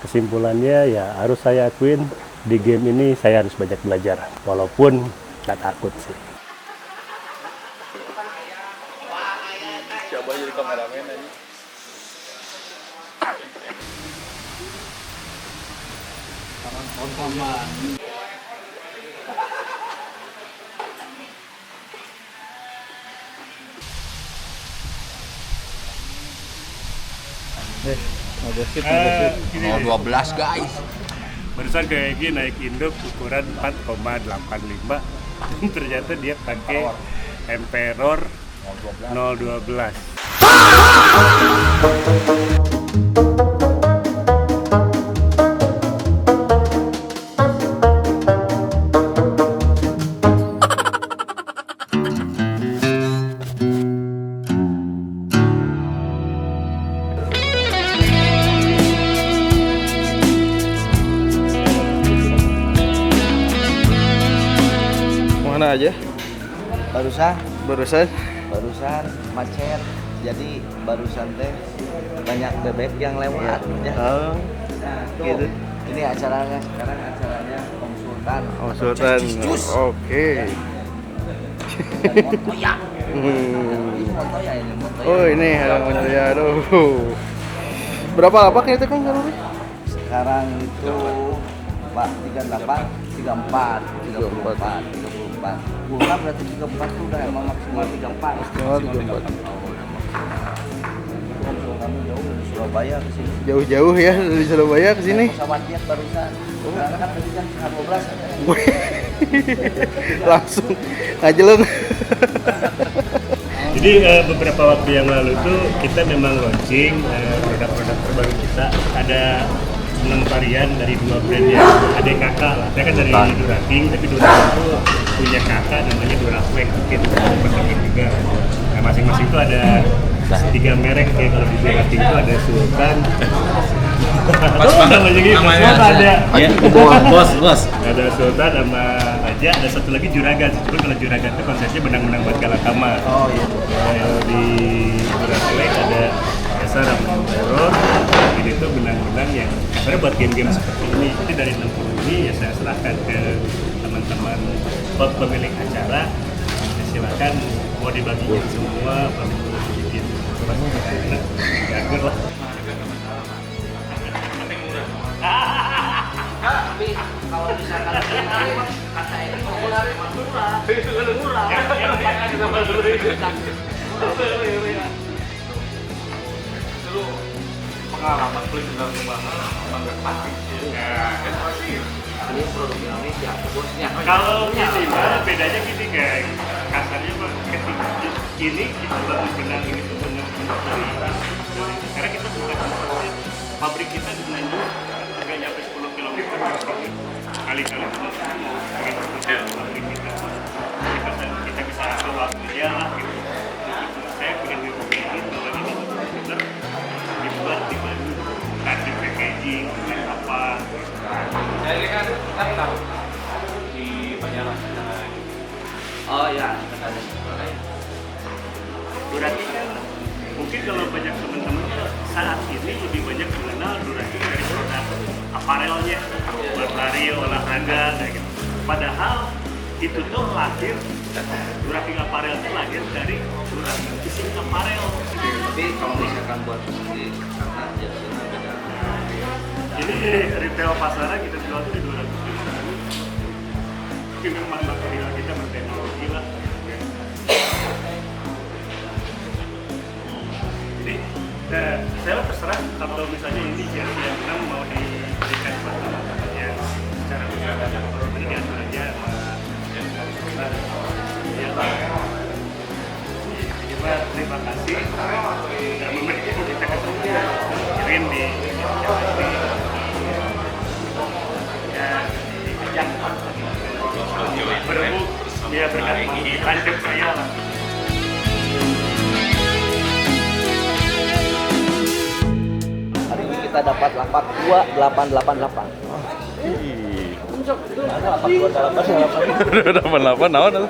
Kesimpulannya ya harus saya akuin di game ini saya harus banyak belajar walaupun nggak takut sih. Coba jadi kameramen aja. Mau 12 guys. Barusan kayak gini naik induk ukuran 4,85 ternyata dia pakai Emperor 012. Mana aja? Barusan Barusan macet. Jadi barusan teh banyak bebek yang lewat ya. oh, Nah, gitu. Ini acaranya sekarang acaranya Om Sultan. Oh, Sultan. Oke. Dan Montoya. Ini Montoya ini Montoya. Oh, ini ya, aduh. Berapa lapak itu Kang kalori? Sekarang itu Pak 38, 34, 34. Gula berarti 34 itu udah emang maksimal 34. Oh, 34. Kami jauh dari Surabaya ke sini. Jauh-jauh ya dari Surabaya ke sini. Pesawat jet barusan. Karena kan tadi kan setengah 12 ya. Langsung ngajeleng. Jadi beberapa waktu yang lalu tuh kita memang launching produk-produk terbaru kita. Ada 6 varian dari 2 brand yang ada kakak lah. Saya kan dari Duraking, tapi Duraking itu punya kakak namanya Duraflex, mungkin teman-teman juga. Nah, masing-masing itu ada 3 merek, kayak kalau di Duraking itu ada Sultan. Namanya gitu. Ada Bos. ada Sultan sama Raja, ada satu lagi Juragan. Cuma kalau Juragan itu konsepnya benang-benang buat Kalakama. Oh iya. Kalau di Duraflex ada dasar sama Emperor. Ini tuh benang-benang yang sebenarnya buat game-game seperti ini. Jadi dari 60 ini ya saya serahkan ke teman-teman pemilik acara. Ya, silakan mau dibagiin semua, mau dibikin enak, gagal lah. Tapi kalau misalkan kata ini murah. Pengalaman beli dengan rumah bangga pasti. Ini produk Indonesia, bosnya. Kalau ini mah bedanya gini guys, kasarnya mah ketika ini kita baru benang ini tuh benar-benar dari karena kita bukan pabrik kita di Nganjuk nggak nyampe 10 km kali-kali cuma pabrik kita kita bisa atur waktunya lah gitu. Saya pengen ngomongin bahwa ini benar dibuat di Bandung, bukan di packaging, bukan apa. Saya ini kan tahu di Panjalan. Oh ya. Duraki kan mungkin kalau banyak teman-teman saat ini lebih banyak mengenal Duraki dari produk aparelnya, buat lari, olahraga, kayak gitu. Padahal itu tuh lahir, Duraki aparel itu lahir dari Duraki fisik aparel. Tapi kalau misalkan buat sendiri karena biasanya beda. Ini retail pasaran kita jual tuh di 250.000. Mungkin memang material kita berteknologi lah. Jadi saya terserah kalau misalnya ini jersey yang menang mau diberikan buat teman-teman ya secara usaha kalau ini diatur aja sama ya lah. Cuma terima kasih sudah memberikan kita kesempatan kirim di berebut dia berkat lanjut saya lah. Hari ini kita dapat lapak 2888. Mana lapak 2888? 88 naon?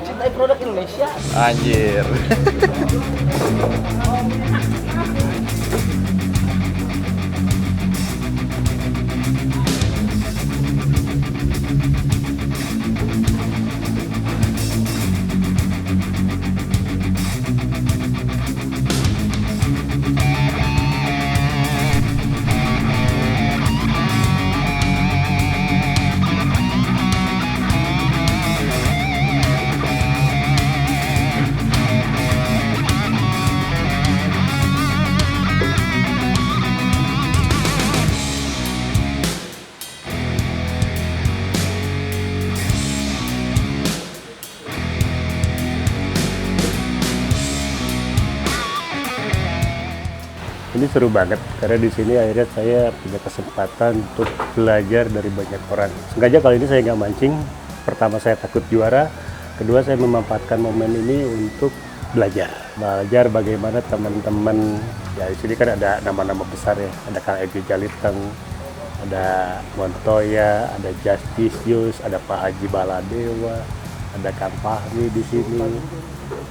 Cintai produk Indonesia. Anjir. Ini seru banget karena di sini akhirnya saya punya kesempatan untuk belajar dari banyak orang. Sengaja kali ini saya nggak mancing. Pertama saya takut juara, kedua saya memanfaatkan momen ini untuk belajar bagaimana teman-teman ya di sini kan ada nama-nama besar ya, ada Kang Edi Jaliteng, ada Montoya, ada Justice Yus, ada Pak Haji Baladewa, ada Kang Fahmi di sini,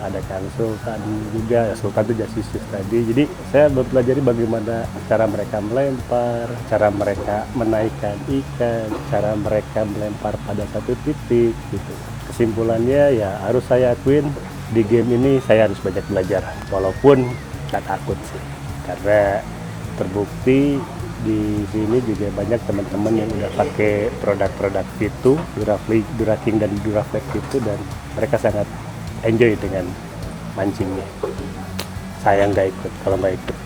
ada Kang Sultan juga, ya Sultan itu Justice Yus tadi. Jadi saya mempelajari bagaimana cara mereka melempar, cara mereka menaikkan ikan, cara mereka melempar pada satu titik gitu. Kesimpulannya ya harus saya akuin di game ini saya harus banyak belajar, walaupun nggak takut sih, karena terbukti di sini juga banyak teman-teman yang udah pakai produk-produk itu, Duraking dan Duraflex itu, dan mereka sangat enjoy dengan mancingnya. Saya nggak ikut kalau nggak ikut.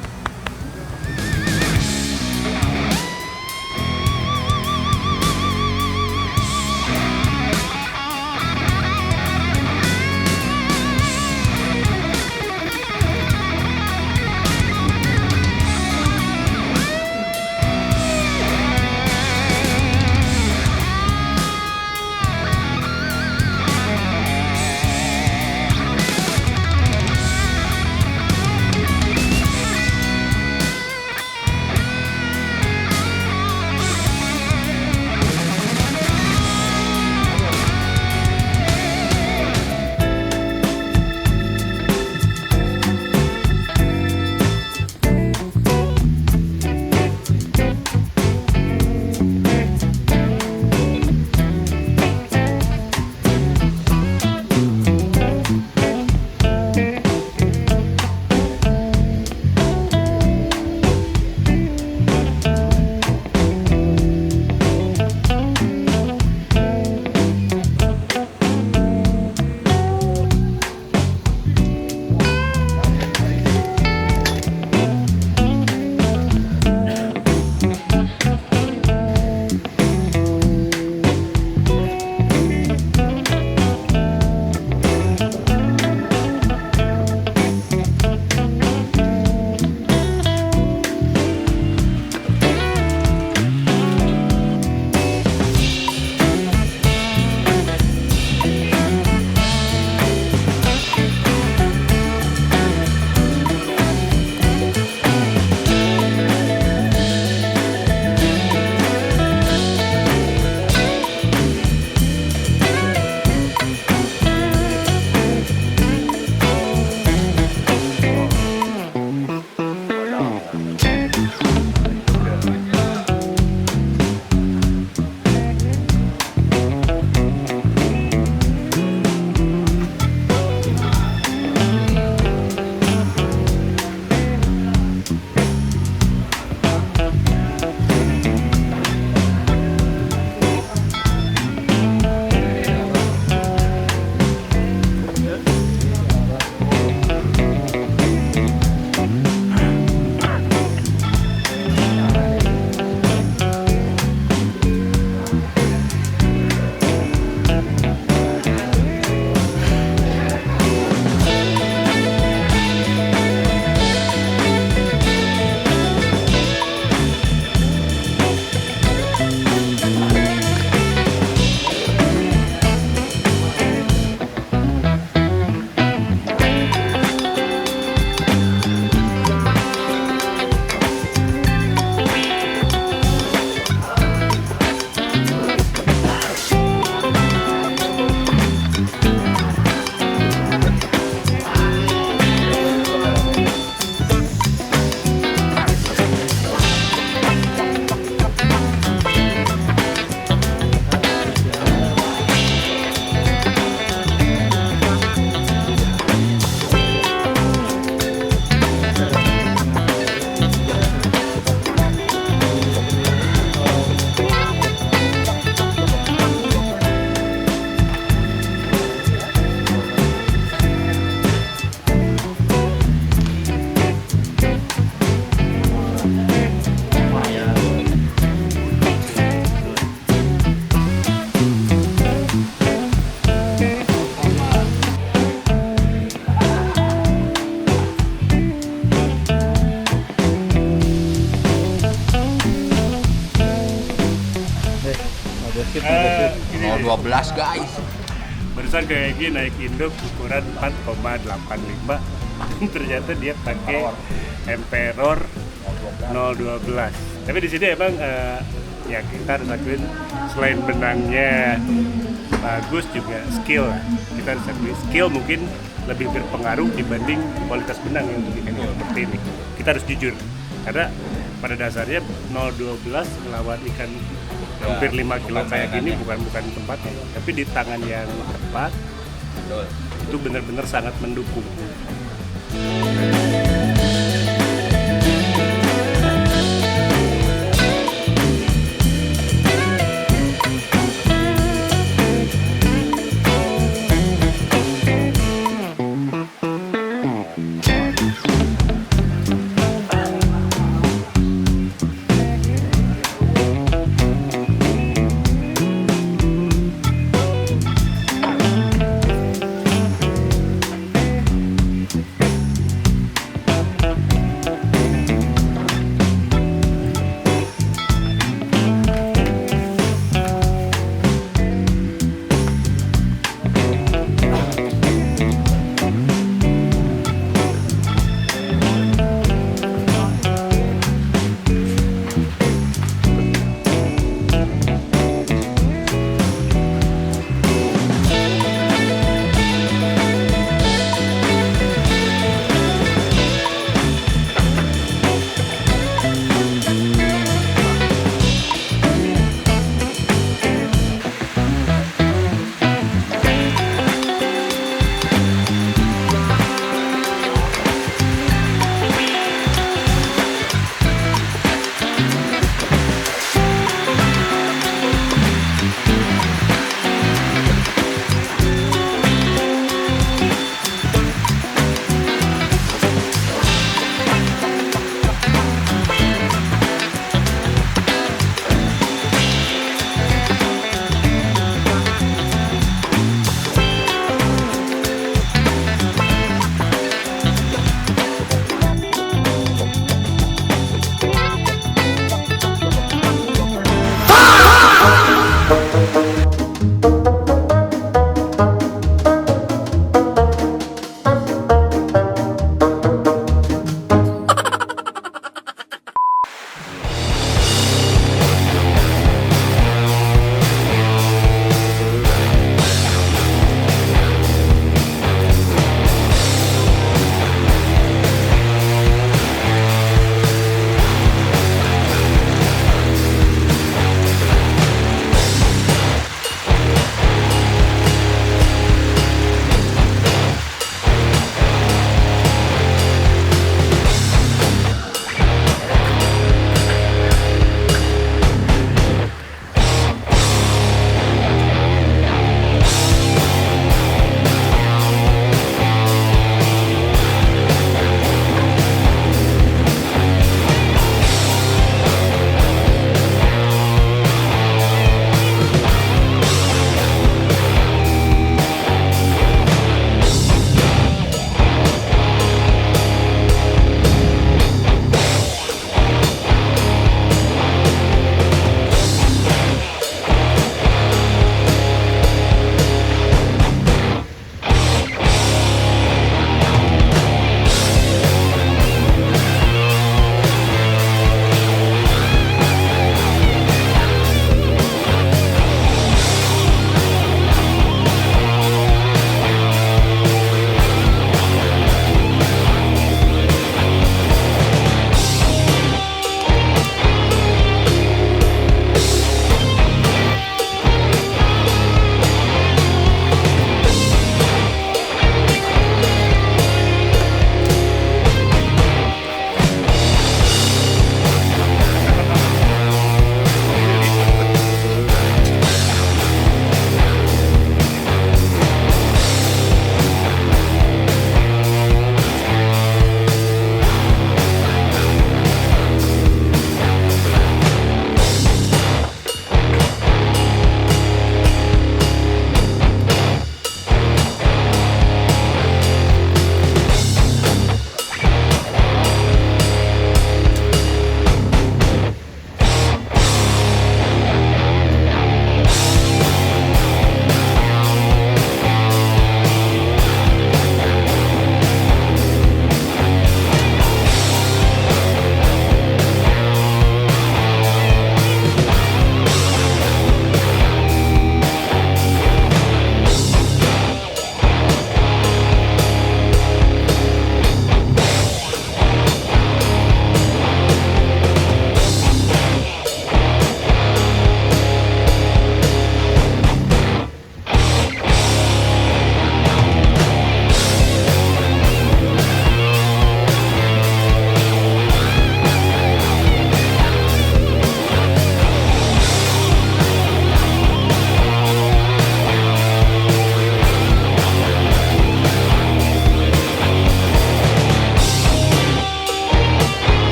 12 guys. Barusan kayak gini naik induk ukuran 4,85. Ternyata dia pakai Emperor 012. Tapi di sini emang ya kita harus akuin selain benangnya bagus juga skill lah. Kita harus akui skill mungkin lebih berpengaruh dibanding kualitas benang yang untuk ikan seperti ini. Kita harus jujur karena pada dasarnya 012 melawan ikan hampir 5 kilo kayak gini bukan tempatnya, tapi di tangan yang tepat itu benar-benar sangat mendukung.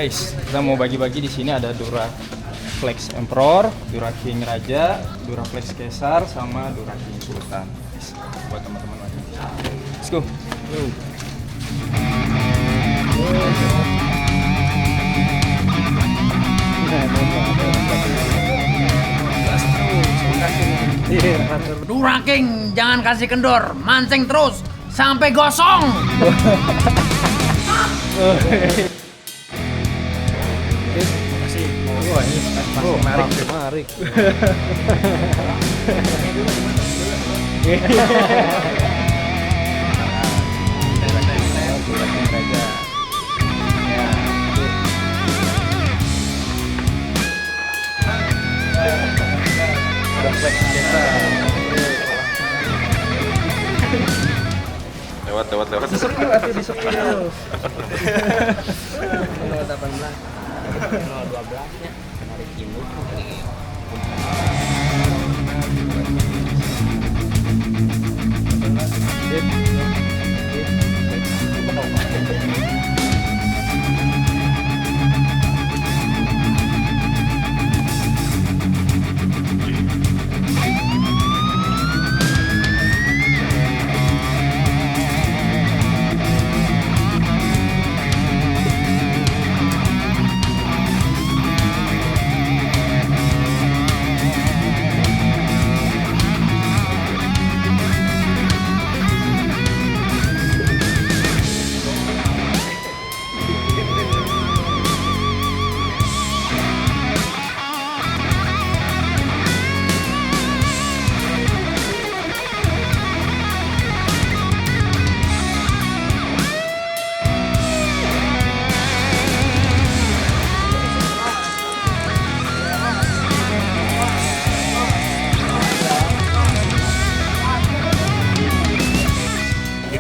Guys, kita mau bagi-bagi di sini ada Duraflex Emperor, Dura King Raja, Duraflex Caesar, sama Dura King Sultan. Guys, buat teman-teman lagi. Let's go. Dura King, jangan kasih kendor, mancing terus sampai gosong. Wah, ini menarik. Lewat.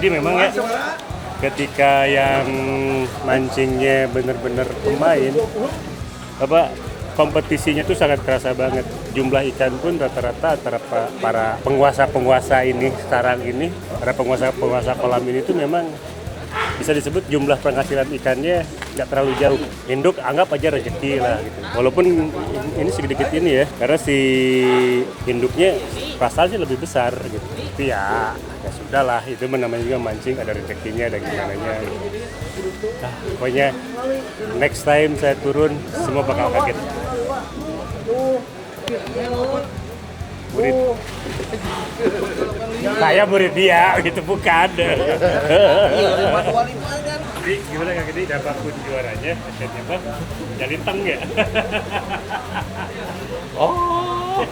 Jadi memang ya ketika yang mancingnya bener-bener pemain, kompetisinya tuh sangat kerasa banget. Jumlah ikan pun rata-rata antara para penguasa-penguasa ini sekarang ini, para penguasa-penguasa kolam ini tuh memang bisa disebut jumlah penghasilan ikannya nggak terlalu jauh. Induk anggap aja rezeki lah gitu. Walaupun ini sedikit ini ya, karena si induknya pasalnya lebih besar gitu. Tapi ya sudah lah, itu namanya juga mancing, ada rezekinya, ada gimananya gitu. Nah, pokoknya next time saya turun semua bakal kaget. Murid. Saya murid dia, gitu bukan. Jadi gimana Kak Gede, apapun juaranya, akhirnya Bang, jadi teng ya? Oh.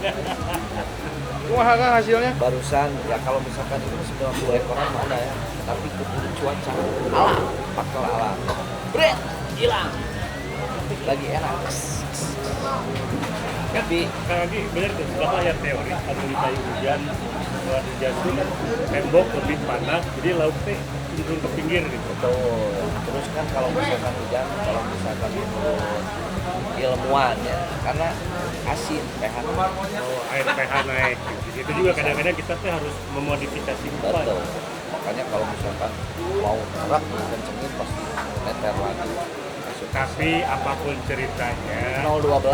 Kumaha Kang hasilnya? Barusan ya kalau misalkan itu 90 ekoran mana ya, tapi keburu cuaca alam, faktor alam. Bret, hilang. Lagi enak. Tapi Kang Adi benar tuh, setelah ayat teori kalau ditanya hujan, setelah hujan itu tembok lebih panas, jadi laut teh cenderung ke pinggir gitu. Betul. Terus kan kalau misalkan hujan, kalau misalkan menurut ilmuwan ya, karena asin pH. Oh, air pH naik. Itu juga kadang-kadang kita tuh harus memodifikasi umpan. Betul. Makanya kalau misalkan mau merak kencengin pasti meter lagi. Tapi apapun ceritanya 012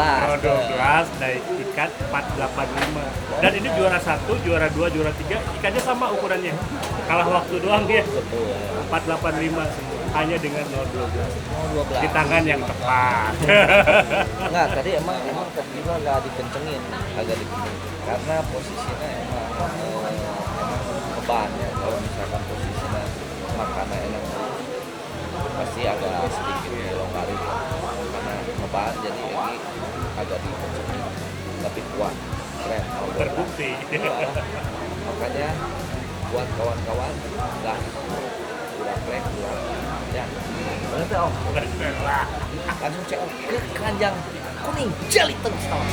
naik ikan 485. Dan ini juara 1, juara 2, juara 3 ikannya sama ukurannya. Kalah waktu doang dia. Betul. 485 semua. Hanya dengan 012. 012 Di tangan yang tepat. Enggak, tadi emang tadi juga agak dikencengin, karena posisinya emang beban ya. Kalau misalkan posisinya makanan enak pasti agak sedikit dilonggarin karena beban, jadi ini agak dikencengin tapi kuat, keren. Terbukti. Makanya buat kawan-kawan gas udah plek ya bener tuh om, langsung cek ke keranjang kuning jelly terus kawan.